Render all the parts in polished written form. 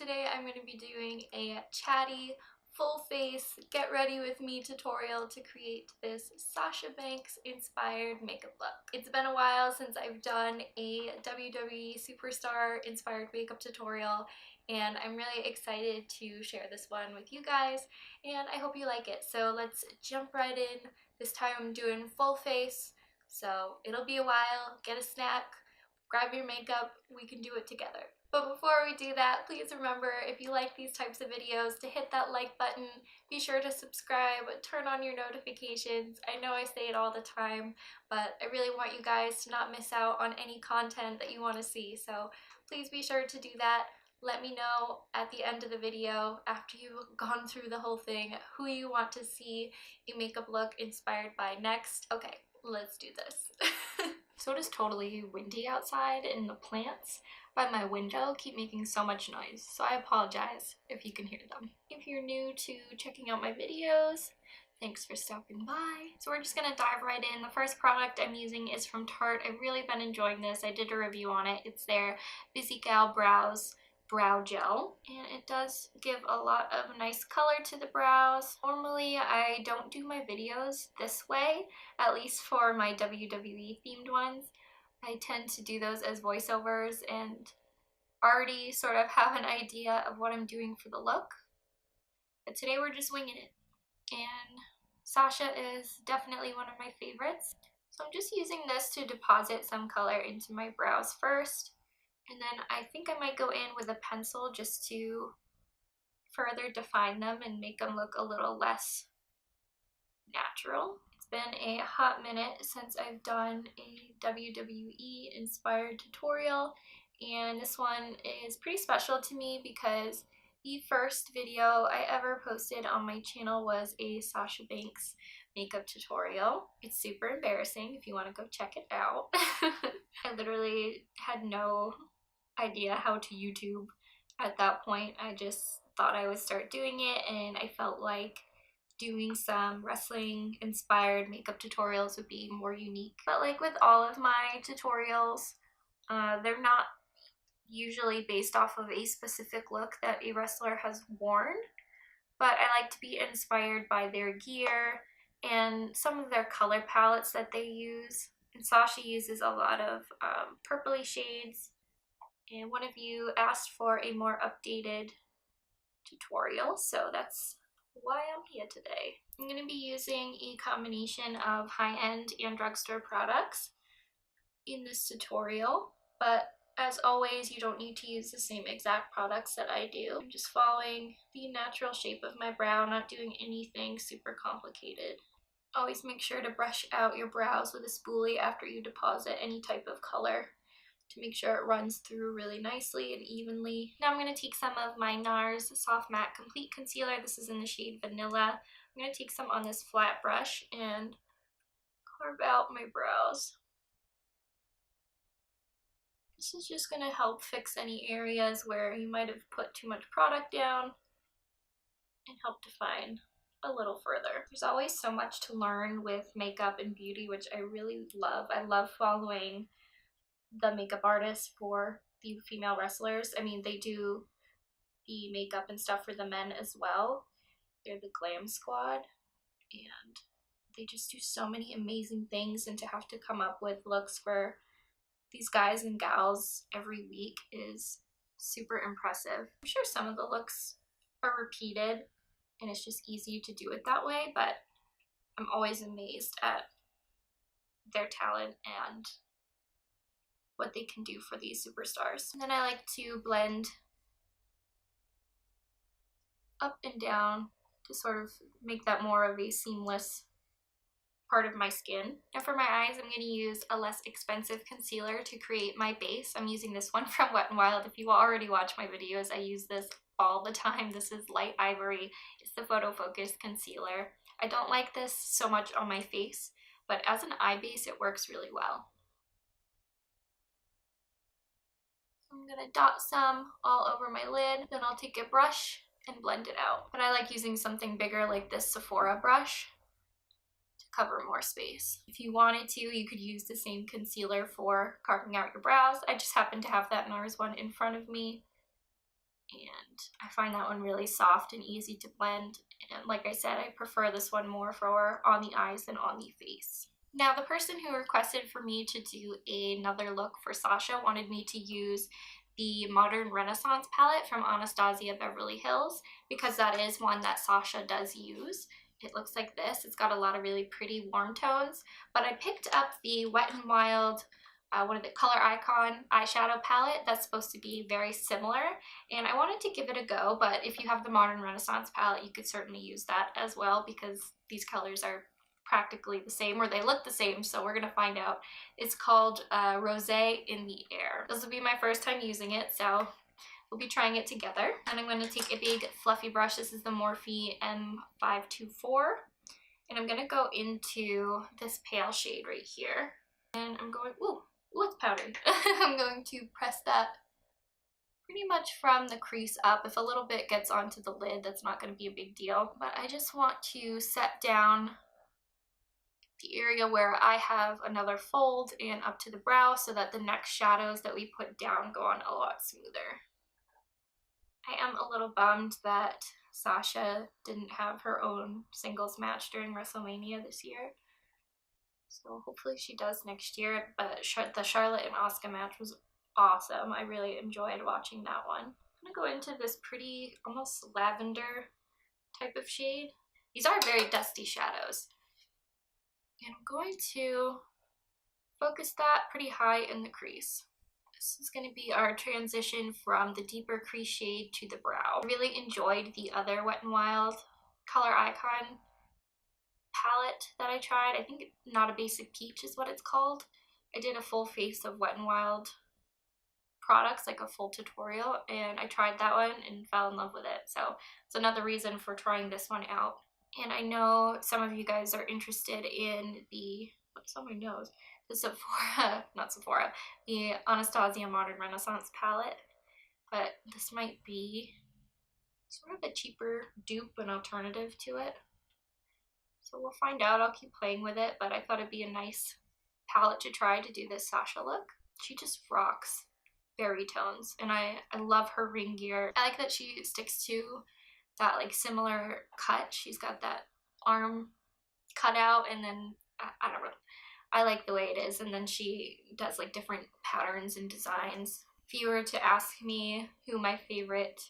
today I'm going to be doing a chatty, full face, get ready with me tutorial to create this Sasha Banks inspired makeup look. It's been a while since I've done a WWE Superstar inspired makeup tutorial, and I'm really excited to share this one with you guys, and I hope you like it. So let's jump right in. This time I'm doing full face, so it'll be a while. Get a snack, grab your makeup, we can do it together. But before we do that, please remember, if you like these types of videos, to hit that like button. Be sure to subscribe, turn on your notifications. I know I say it all the time, but I really want you guys to not miss out on any content that you want to see. So please be sure to do that. Let me know at the end of the video, after you've gone through the whole thing, who you want to see a makeup look inspired by next. Okay, let's do this. So it is totally windy outside, and the plants by my window keep making so much noise, so I apologize if you can hear them. If you're new to checking out my videos, thanks for stopping by. So we're just gonna dive right in. The first product I'm using is from Tarte. I've really been enjoying this. I did a review on it. It's their Busy Gal Brows Brow Gel, and it does give a lot of nice color to the brows. Normally I don't do my videos this way, at least for my WWE themed ones. I tend to do those as voiceovers and already sort of have an idea of what I'm doing for the look. But today we're just winging it. And Sasha is definitely one of my favorites. So I'm just using this to deposit some color into my brows first. And then I think I might go in with a pencil just to further define them and make them look a little less natural. It's been a hot minute since I've done a WWE inspired tutorial, and this one is pretty special to me because the first video I ever posted on my channel was a Sasha Banks makeup tutorial. It's super embarrassing if you want to go check it out. I literally had no idea how to YouTube at that point. I just thought I would start doing it, and I felt like doing some wrestling inspired makeup tutorials would be more unique. But like with all of my tutorials, they're not usually based off of a specific look that a wrestler has worn, but I like to be inspired by their gear and some of their color palettes that they use. And Sasha uses a lot of purpley shades, and one of you asked for a more updated tutorial, so that's why I'm here today. I'm going to be using a combination of high-end and drugstore products in this tutorial, but as always, you don't need to use the same exact products that I do. I'm just following the natural shape of my brow, not doing anything super complicated. Always make sure to brush out your brows with a spoolie after you deposit any type of color to make sure it runs through really nicely and evenly. Now I'm going to take some of my Nars Soft Matte Complete Concealer. This is in the shade Vanilla. I'm going to take some on this flat brush and carve out my brows. This is just going to help fix any areas where you might have put too much product down and help define a little further. There's always so much to learn with makeup and beauty, which I really love. I love following the makeup artists for the female wrestlers. I mean, they do the makeup and stuff for the men as well. They're the Glam Squad, and they just do so many amazing things, and to have to come up with looks for these guys and gals every week is super impressive. I'm sure some of the looks are repeated and it's just easy to do it that way, but I'm always amazed at their talent and what they can do for these superstars. And then I like to blend up and down to sort of make that more of a seamless part of my skin. And for my eyes, I'm going to use a less expensive concealer to create my base. I'm using this one from Wet n Wild. If you already watch my videos, I use this all the time. This is Light Ivory. It's the Photo Focus Concealer. I don't like this so much on my face, but as an eye base, it works really well. I'm going to dot some all over my lid, then I'll take a brush and blend it out. But I like using something bigger like this Sephora brush to cover more space. If you wanted to, you could use the same concealer for carving out your brows. I just happen to have that Nars one in front of me. and I find that one really soft and easy to blend. And like I said, I prefer this one more for on the eyes than on the face. Now, the person who requested for me to do another look for Sasha wanted me to use the Modern Renaissance palette from Anastasia Beverly Hills, because that is one that Sasha does use. It looks like this. It's got a lot of really pretty warm tones, but I picked up the Wet n Wild Color Icon eyeshadow palette that's supposed to be very similar, and I wanted to give it a go. But if you have the Modern Renaissance palette, you could certainly use that as well, because these colors are practically the same, or they look the same, so we're gonna find out. It's called Rosé in the Air. This will be my first time using it, so we'll be trying it together. And I'm going to take a big fluffy brush. This is the Morphe M524, and I'm gonna go into this pale shade right here, and I'm going, ooh, it's powdery. I'm going to press that pretty much from the crease up. If a little bit gets onto the lid, that's not going to be a big deal, but I just want to set down the area where I have another fold and up to the brow, so that the next shadows that we put down go on a lot smoother. I am a little bummed that Sasha didn't have her own singles match during WrestleMania this year, so hopefully she does next year. But the Charlotte and Asuka match was awesome. I really enjoyed watching that one. I'm gonna go into this pretty, almost lavender type of shade. These are very dusty shadows. And I'm going to focus that pretty high in the crease. This is going to be our transition from the deeper crease shade to the brow. I really enjoyed the other Wet n Wild Color Icon palette that I tried. I think Not a Basic Peach is what it's called. I did a full face of Wet n Wild products, like a full tutorial, and I tried that one and fell in love with it. So it's another reason for trying this one out. And I know some of you guys are interested in the, what's on my nose? The the Anastasia Modern Renaissance palette. But this might be sort of a cheaper dupe and alternative to it. So we'll find out. I'll keep playing with it, but I thought it'd be a nice palette to try to do this Sasha look. She just rocks berry tones, and I love her ring gear. I like that she sticks to that like similar cut. She's got that arm cut out, and then I don't know, I like the way it is, and then she does like different patterns and designs. If you were to ask me who my favorite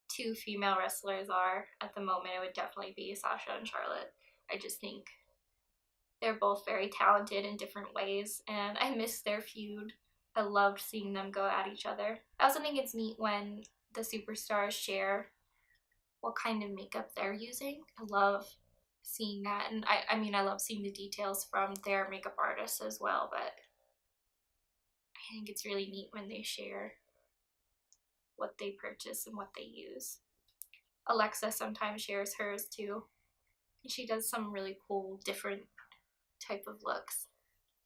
two female wrestlers are at the moment, it would definitely be Sasha and Charlotte. I just think they're both very talented in different ways, and I miss their feud. I loved seeing them go at each other. I also think it's neat when the superstars share what kind of makeup they're using. I love seeing that, and I mean I love seeing the details from their makeup artists as well, but I think it's really neat when they share what they purchase and what they use. Alexa sometimes shares hers too, and she does some really cool different type of looks.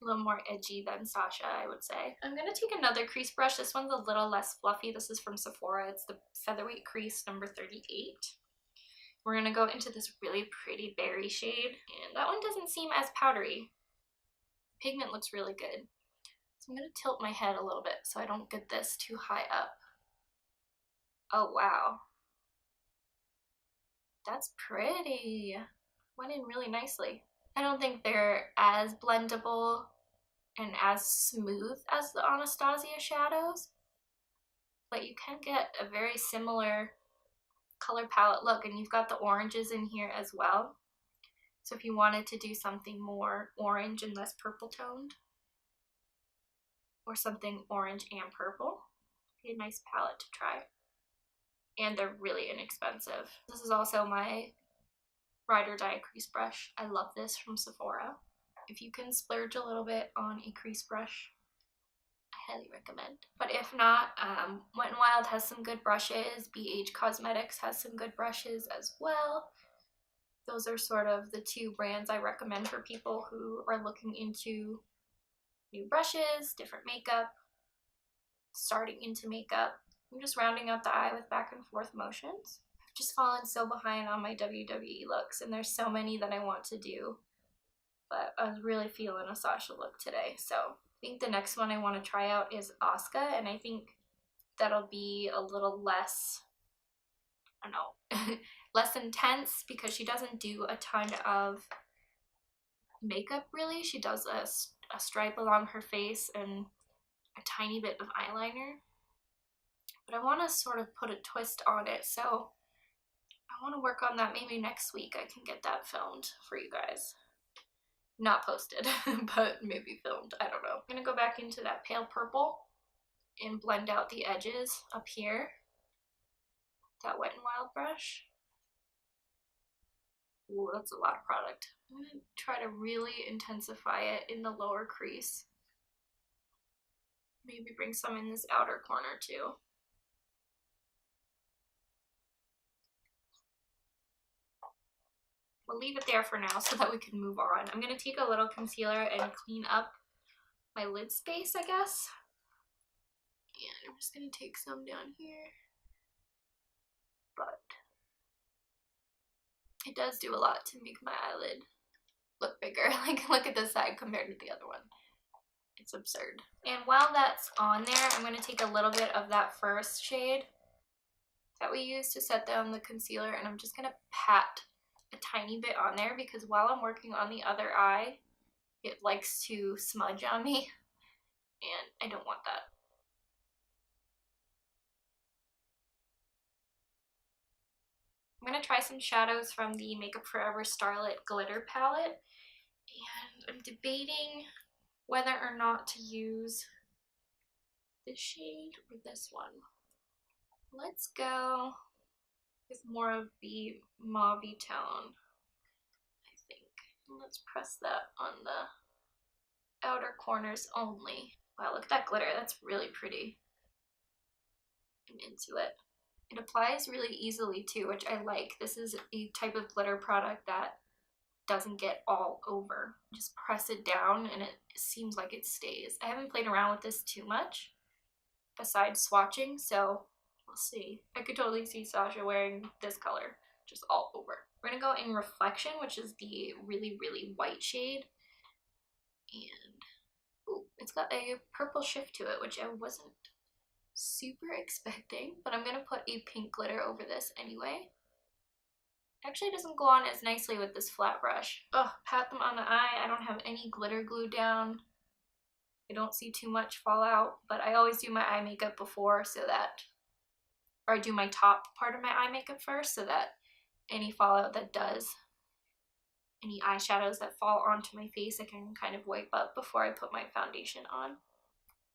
A little more edgy than Sasha, I would say. I'm going to take another crease brush. This one's a little less fluffy. This is from Sephora. It's the Featherweight Crease number 38. We're going to go into this really pretty berry shade, and that one doesn't seem as powdery. Pigment looks really good. So I'm going to tilt my head a little bit so I don't get this too high up. Oh wow. That's pretty. Went in really nicely. I don't think they're as blendable and as smooth as the Anastasia shadows, but you can get a very similar color palette look, and you've got the oranges in here as well. So if you wanted to do something more orange and less purple toned, or something orange and purple, be a nice palette to try. And they're really inexpensive. This is also my Ride or Die crease brush. I love this from Sephora. If you can splurge a little bit on a crease brush, I highly recommend. But if not, Wet n Wild has some good brushes. BH Cosmetics has some good brushes as well. Those are sort of the two brands I recommend for people who are looking into new brushes, different makeup, starting into makeup. I'm just rounding out the eye with back and forth motions. I've just fallen so behind on my WWE looks, and there's so many that I want to do. But I was really feeling a Sasha look today, so I think the next one I want to try out is Asuka, and I think that'll be a little less, I don't know, less intense, because she doesn't do a ton of makeup really. She does a stripe along her face and a tiny bit of eyeliner. But I want to sort of put a twist on it, so I want to work on that. Maybe next week I can get that filmed for you guys. Not posted, but maybe filmed. I don't know. I'm going to go back into that pale purple and blend out the edges up here. That Wet n Wild brush. Ooh, that's a lot of product. I'm going to try to really intensify it in the lower crease. Maybe bring some in this outer corner too. We'll leave it there for now so that we can move on. I'm going to take a little concealer and clean up my lid space, I guess. And I'm just going to take some down here. But it does do a lot to make my eyelid look bigger. Like, look at this side compared to the other one. It's absurd. And while that's on there, I'm going to take a little bit of that first shade that we used to set down the concealer, and I'm just going to pat a tiny bit on there, because while I'm working on the other eye, it likes to smudge on me, and I don't want that. I'm going to try some shadows from the Makeup Forever Starlit Glitter Palette, and I'm debating whether or not to use this shade or this one. Let's go with more of the mauve-y tone, I think. And let's press that on the outer corners only. Wow, look at that glitter. That's really pretty. I'm into it. It applies really easily too, which I like. This is a type of glitter product that doesn't get all over. Just press it down and it seems like it stays. I haven't played around with this too much besides swatching, so we'll see. I could totally see Sasha wearing this color just all over. We're gonna go in Reflection, which is the really, really white shade. And ooh, it's got a purple shift to it, which I wasn't super expecting, but I'm gonna put a pink glitter over this anyway. Actually, it doesn't go on as nicely with this flat brush. Ugh, pat them on the eye. I don't have any glitter glue down. I don't see too much fallout, but I always do my eye makeup before so that, or I do my top part of my eye makeup first so that any fallout that does, any eyeshadows that fall onto my face, I can kind of wipe up before I put my foundation on.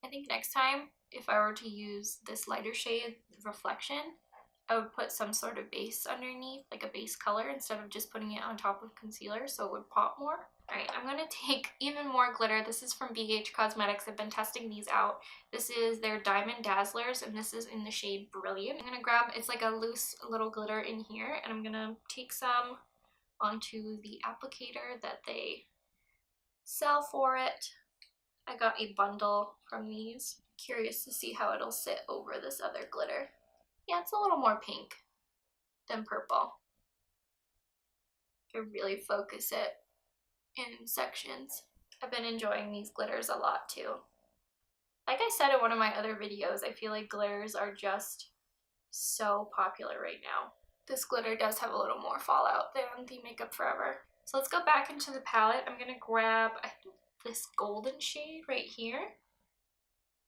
I think next time, if I were to use this lighter shade, Reflection, I would put some sort of base underneath, like a base color, instead of just putting it on top of concealer so it would pop more. Alright, I'm going to take even more glitter. This is from BH Cosmetics. I've been testing these out. This is their Diamond Dazzlers, and this is in the shade Brilliant. I'm going to grab, it's like a loose little glitter in here, and I'm going to take some onto the applicator that they sell for it. I got a bundle from these. Curious to see how it'll sit over this other glitter. Yeah, it's a little more pink than purple. I really focus it in sections. I've been enjoying these glitters a lot too. Like I said in one of my other videos, I feel like glitters are just so popular right now. This glitter does have a little more fallout than the Makeup Forever. So let's go back into the palette. I'm gonna grab, I think, this golden shade right here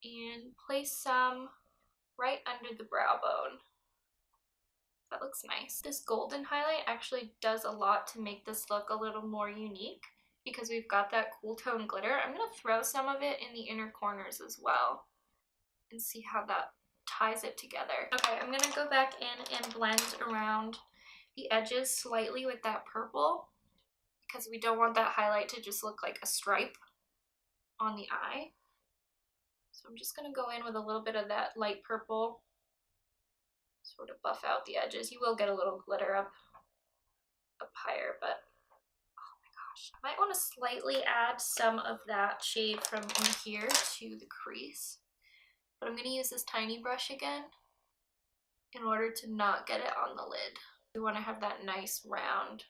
and place some right under the brow bone. That looks nice. This golden highlight actually does a lot to make this look a little more unique because we've got that cool tone glitter. I'm going to throw some of it in the inner corners as well and see how that ties it together. Okay, I'm going to go back in and blend around the edges slightly with that purple because we don't want that highlight to just look like a stripe on the eye. So I'm just going to go in with a little bit of that light purple, sort of buff out the edges. You will get a little glitter up higher, but oh my gosh. I might want to slightly add some of that shade from in here to the crease. But I'm going to use this tiny brush again in order to not get it on the lid. We want to have that nice round,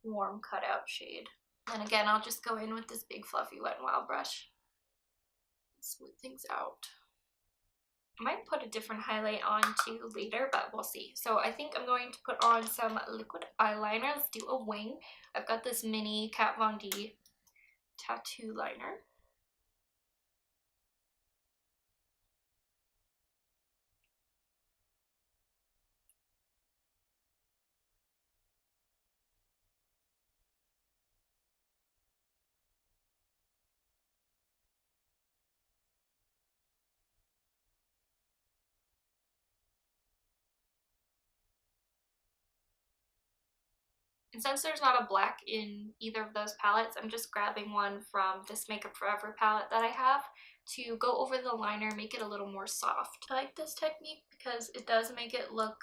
warm cutout shade. And again, I'll just go in with this big fluffy Wet n Wild brush. Smooth things out. I might put a different highlight on too later, but we'll see. So I think I'm going to put on some liquid eyeliner. Let's do a wing. I've got this mini Kat Von D tattoo liner. And since there's not a black in either of those palettes, I'm just grabbing one from this Makeup Forever palette that I have to go over the liner, make it a little more soft. I like this technique because it does make it look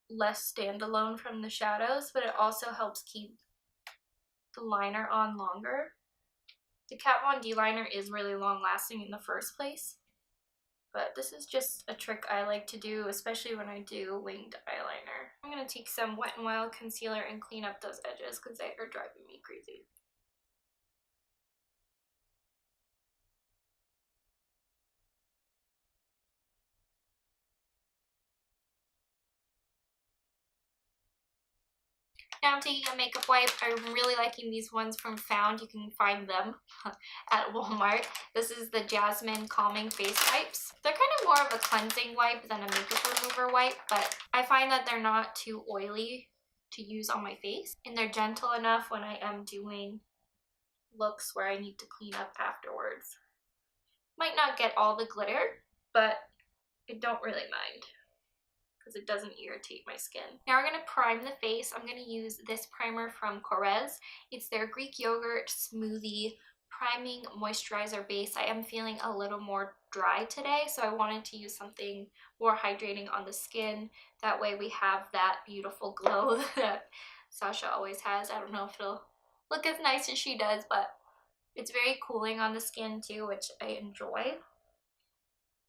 less standalone from the shadows, but it also helps keep the liner on longer. The Kat Von D liner is really long lasting in the first place, but this is just a trick I like to do, especially when I do winged eyeliner. I'm going to take some Wet n Wild concealer and clean up those edges because they are driving me crazy. Now I'm taking a makeup wipe. I'm really liking these ones from Found. You can find them at Walmart. This is the Jasmine Calming Face Wipes. They're kind of more of a cleansing wipe than a makeup remover wipe, but I find that they're not too oily to use on my face, and they're gentle enough when I am doing looks where I need to clean up afterwards. Might not get all the glitter, but I don't really mind because it doesn't irritate my skin. Now we're going to prime the face. I'm going to use this primer from Korres. It's their Greek Yogurt Smoothie Priming Moisturizer Base. I am feeling a little more dry today, so I wanted to use something more hydrating on the skin. That way we have that beautiful glow that Sasha always has. I don't know if it'll look as nice as she does, but it's very cooling on the skin too, which I enjoy.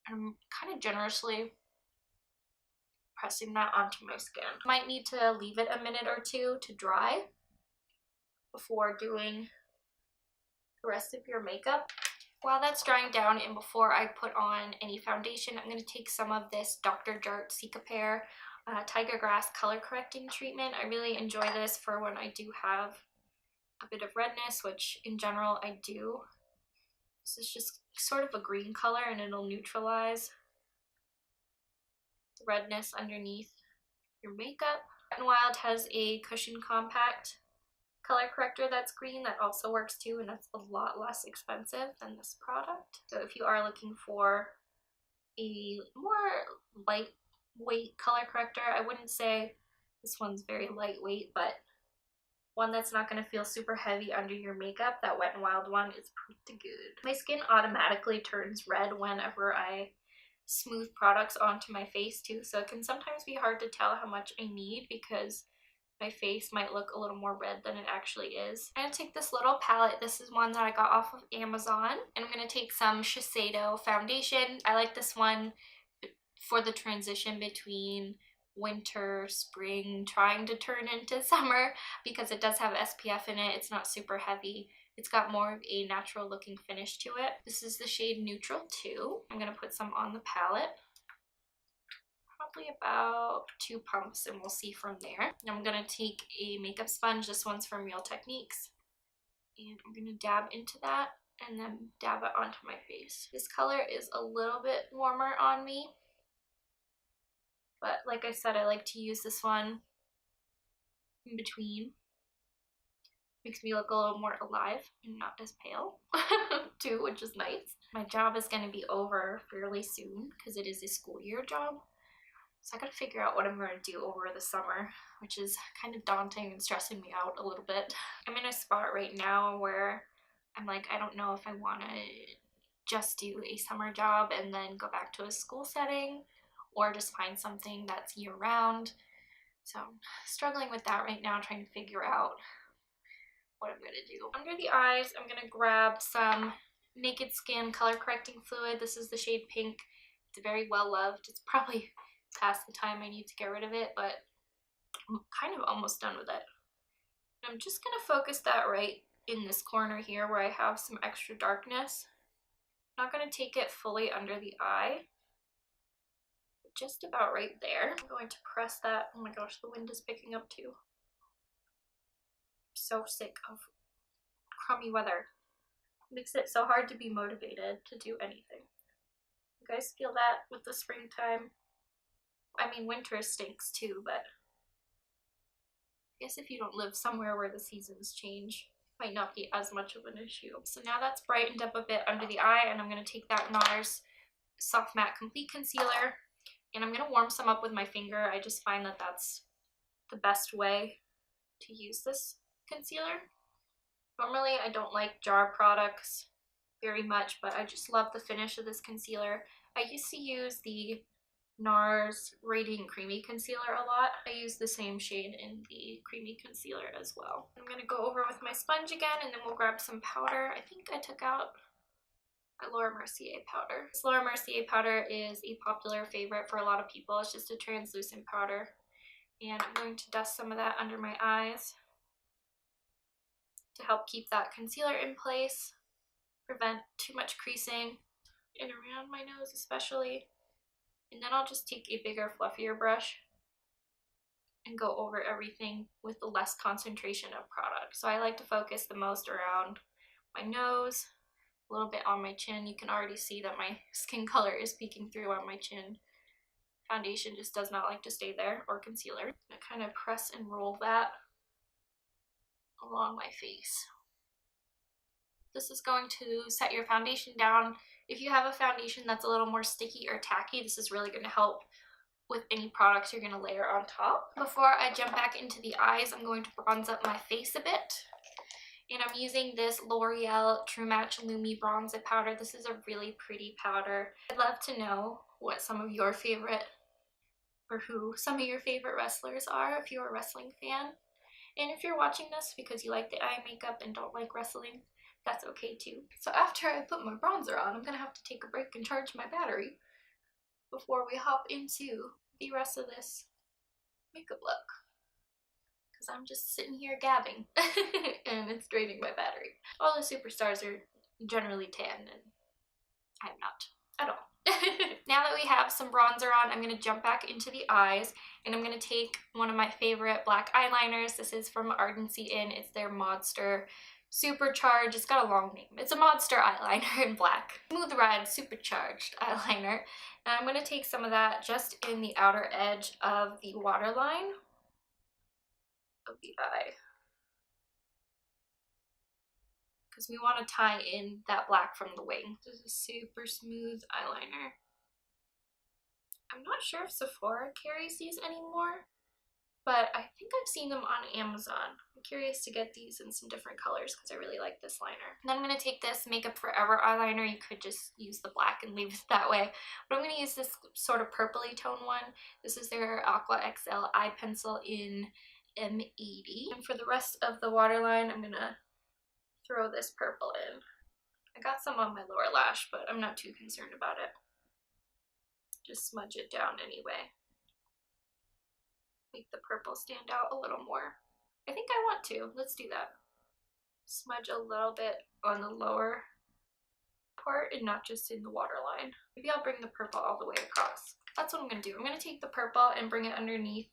I'm kind of generously pressing that onto my skin. Might need to leave it a minute or two to dry before doing the rest of your makeup. While that's drying down and before I put on any foundation, I'm going to take some of this Dr. Jart Cicapair Tiger Grass color correcting treatment. I really enjoy this for when I do have a bit of redness, which in general I do. This is just sort of a green color and it'll neutralize the redness underneath your makeup. Wet n Wild has a Cushion Compact color corrector that's green that also works too, and that's a lot less expensive than this product. So if you are looking for a more lightweight color corrector, I wouldn't say this one's very lightweight, but one that's not going to feel super heavy under your makeup, that Wet n Wild one is pretty good. My skin automatically turns red whenever I smooth products onto my face too, so it can sometimes be hard to tell how much I need because my face might look a little more red than it actually is. I'm going to take this little palette. This is one that I got off of Amazon, and I'm going to take some Shiseido foundation. I like this one for the transition between winter, spring, trying to turn into summer, because it does have SPF in it. It's not super heavy. It's got more of a natural looking finish to it. This is the shade Neutral 2. I'm going to put some on the palette. Probably about 2 pumps, and we'll see from there. I'm going to take a makeup sponge. This one's from Real Techniques. And I'm going to dab into that and then dab it onto my face. This color is a little bit warmer on me, but like I said, I like to use this one in between. Makes me look a little more alive and not as pale too, which is nice. My job is going to be over fairly soon because it is a school year job. So I gotta figure out what I'm going to do over the summer, which is kind of daunting and stressing me out a little bit. I'm in a spot right now where I'm like, I don't know if I want to just do a summer job and then go back to a school setting, or just find something that's year-round. So I'm struggling with that right now, trying to figure out what I'm going to do. Under the eyes, I'm going to grab some Naked Skin color correcting fluid. This is the shade Pink. It's very well loved. It's probably past the time I need to get rid of it, but I'm kind of almost done with it. I'm just going to focus that right in this corner here where I have some extra darkness. I'm not going to take it fully under the eye. just about right there. I'm going to press that. Oh my gosh, the wind is picking up too. I'm so sick of crummy weather. It makes it so hard to be motivated to do anything. You guys feel that with the springtime? I mean, winter stinks too, but I guess if you don't live somewhere where the seasons change, it might not be as much of an issue. So now that's brightened up a bit under the eye, and I'm going to take that Nars Soft Matte Complete Concealer, and I'm going to warm some up with my finger. I just find that that's the best way to use this concealer. Normally I don't like jar products very much, but I just love the finish of this concealer. I used to use the Nars Radiant Creamy Concealer a lot. I use the same shade in the creamy concealer as well. I'm going to go over with my sponge again, and then we'll grab some powder. I think I took out my Laura Mercier powder. This Laura Mercier powder is a popular favorite for a lot of people. It's just a translucent powder. And I'm going to dust some of that under my eyes to help keep that concealer in place, prevent too much creasing in around my nose especially. And then I'll just take a bigger, fluffier brush and go over everything with the less concentration of product. So I like to focus the most around my nose, a little bit on my chin. You can already see that my skin color is peeking through on my chin. Foundation just does not like to stay there, or concealer. I kind of press and roll that along my face. This is going to set your foundation down. If you have a foundation that's a little more sticky or tacky, this is really going to help with any products you're going to layer on top. Before I jump back into the eyes, I'm going to bronze up my face a bit. And I'm using this L'Oreal True Match Lumi Bronzer Powder. This is a really pretty powder. I'd love to know what some of your favorite, or who some of your favorite wrestlers are if you're a wrestling fan. And if you're watching this because you like the eye makeup and don't like wrestling, that's okay too. So after I put my bronzer on, I'm gonna have to take a break and charge my battery before we hop into the rest of this makeup look. Because I'm just sitting here gabbing and it's draining my battery. All the superstars are generally tan and I'm not at all. Now that we have some bronzer on, I'm going to jump back into the eyes, and I'm going to take one of my favorite black eyeliners. This is from Ardency Inn. It's their Modster Supercharged. It's got a long name. It's a Modster eyeliner in black. Smooth Ride Supercharged eyeliner. And I'm going to take some of that just in the outer edge of the waterline of the eye, because we want to tie in that black from the wing. This is a super smooth eyeliner. I'm not sure if Sephora carries these anymore, but I think I've seen them on Amazon. I'm curious to get these in some different colors because I really like this liner. And then I'm going to take this Makeup Forever eyeliner. You could just use the black and leave it that way, but I'm going to use this sort of purpley tone one. This is their Aqua XL eye pencil in M80. And for the rest of the waterline, I'm going to throw this purple in. I got some on my lower lash, but I'm not too concerned about it. Just smudge it down anyway. Make the purple stand out a little more. I think I want to. Let's do that. Smudge a little bit on the lower part and not just in the waterline. Maybe I'll bring the purple all the way across. That's what I'm going to do. I'm going to take the purple and bring it underneath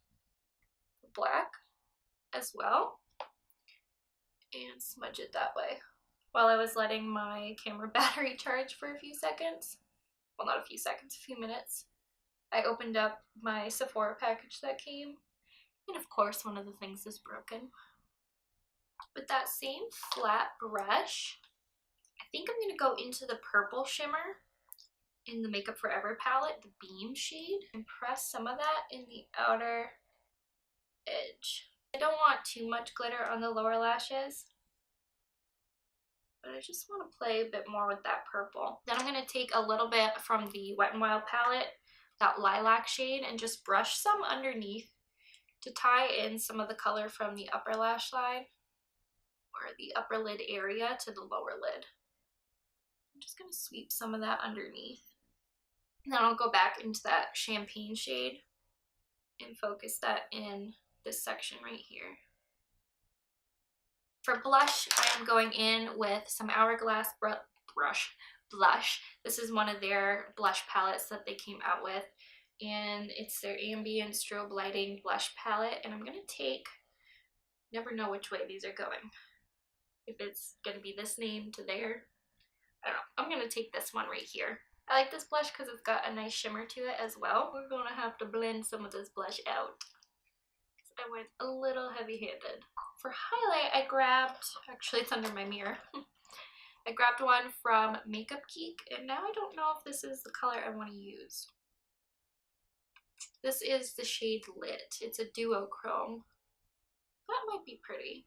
the black as well and smudge it that way. While I was letting my camera battery charge for a few seconds, well, not a few seconds, a few minutes, I opened up my Sephora package that came, and of course one of the things is broken. With that same flat brush, I think I'm going to go into the purple shimmer in the Makeup Forever palette, the Beam shade, and press some of that in the outer edge. I don't want too much glitter on the lower lashes, but I just want to play a bit more with that purple. Then I'm going to take a little bit from the Wet n Wild palette, that lilac shade, and just brush some underneath to tie in some of the color from the upper lash line or the upper lid area to the lower lid. I'm just going to sweep some of that underneath. And then I'll go back into that champagne shade and focus that in this section right here. For blush, I am going in with some Hourglass blush. This is one of their blush palettes that they came out with. and it's their Ambient Strobe Lighting Blush Palette, and I'm gonna take, never know which way these are going. If it's gonna be this name to there, I don't know. I'm gonna take this one right here. I like this blush because it's got a nice shimmer to it as well. We're gonna have to blend some of this blush out because I went a little heavy-handed. For highlight, I grabbed, actually it's under my mirror. I grabbed one from Makeup Geek, and now I don't know if this is the color I want to use. This is the shade Lit. It's a duochrome. That might be pretty.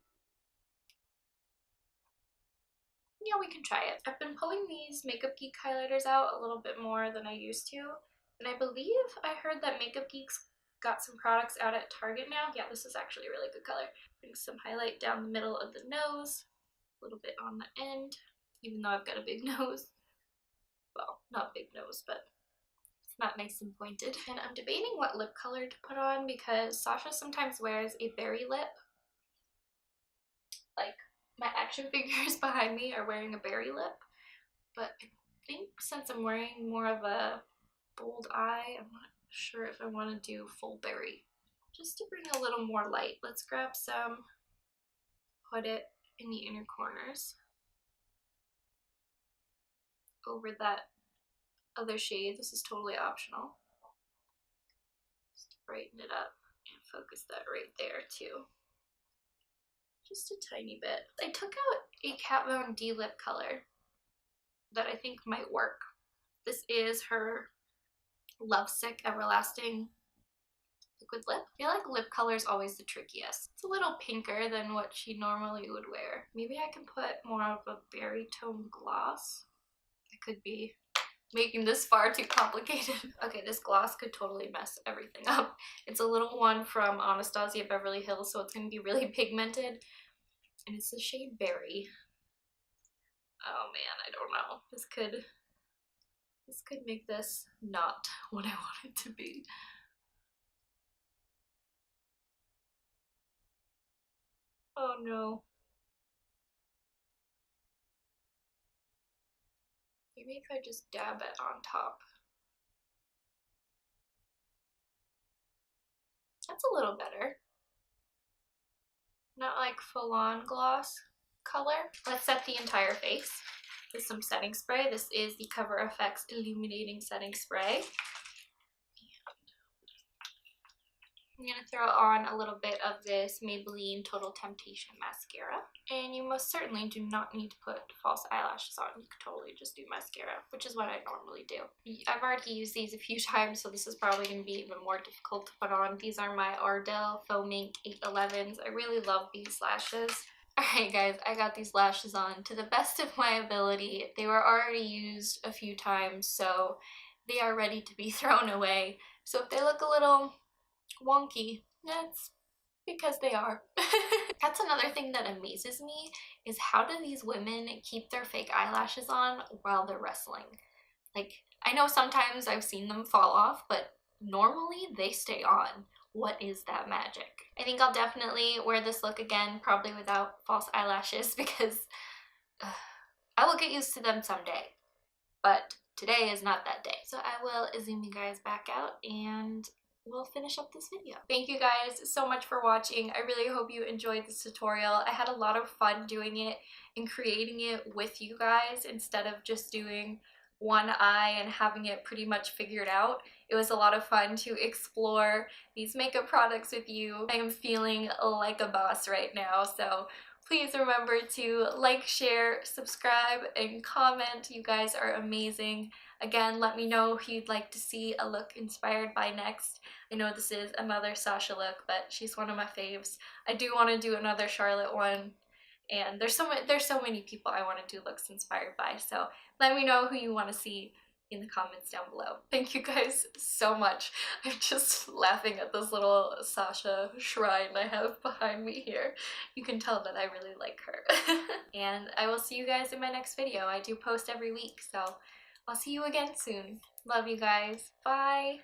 Yeah, we can try it. I've been pulling these Makeup Geek highlighters out a little bit more than I used to, and I believe I heard that Makeup Geek's got some products out at Target now. Yeah, this is actually a really good color. Putting some highlight down the middle of the nose, a little bit on the end, even though I've got a big nose. Well, not big nose, but it's not nice and pointed. And I'm debating what lip color to put on because Sasha sometimes wears a berry lip. Like, my action figures behind me are wearing a berry lip, but I think since I'm wearing more of a bold eye, I'm not sure if I want to do full berry. Just to bring a little more light, let's grab some, put it in the inner corners over that other shade. This is totally optional. Just to brighten it up and focus that right there too. Just a tiny bit. I took out a Kat Von D lip color that I think might work. This is her Lovesick Everlasting liquid lip. I feel like lip color is always the trickiest. It's a little pinker than what she normally would wear. Maybe I can put more of a berry tone gloss. I could be making this far too complicated. Okay, this gloss could totally mess everything up. It's a little one from Anastasia Beverly Hills, so it's going to be really pigmented. And it's the shade Berry. Oh man, I don't know. This could make this not what I want it to be. Oh no. Maybe if I just dab it on top. That's a little better. Not like full-on gloss color. Let's set the entire face with some setting spray. This is the Cover FX Illuminating Setting Spray. I'm going to throw on a little bit of this Maybelline Total Temptation mascara. And you most certainly do not need to put false eyelashes on. You could totally just do mascara, which is what I normally do. I've already used these a few times, so this is probably going to be even more difficult to put on. These are my Ardell Faux Mink 811s. I really love these lashes. Alright guys, I got these lashes on to the best of my ability. They were already used a few times, so they are ready to be thrown away. So if they look a little wonky, that's because they are. That's another thing that amazes me, is how do these women keep their fake eyelashes on while they're wrestling? Like, I know sometimes I've seen them fall off, but normally they stay on. What is that magic? I think I'll definitely wear this look again, probably without false eyelashes, because I will get used to them someday. But today is not that day. So I will zoom you guys back out and we'll finish up this video. Thank you guys so much for watching. I really hope you enjoyed this tutorial. I had a lot of fun doing it and creating it with you guys instead of just doing one eye and having it pretty much figured out. It was a lot of fun to explore these makeup products with you. I am feeling like a boss right now, so please remember to like, share, subscribe, and comment. You guys are amazing. Again, let me know who you'd like to see a look inspired by next. I know this is another Sasha look, but she's one of my faves. I do want to do another Charlotte one, and there's so many people I want to do looks inspired by, so let me know who you want to see in the comments down below. Thank you guys so much. I'm just laughing at this little Sasha shrine I have behind me here. You can tell that I really like her. And I will see you guys in my next video. I do post every week, so I'll see you again soon. Love you guys. Bye!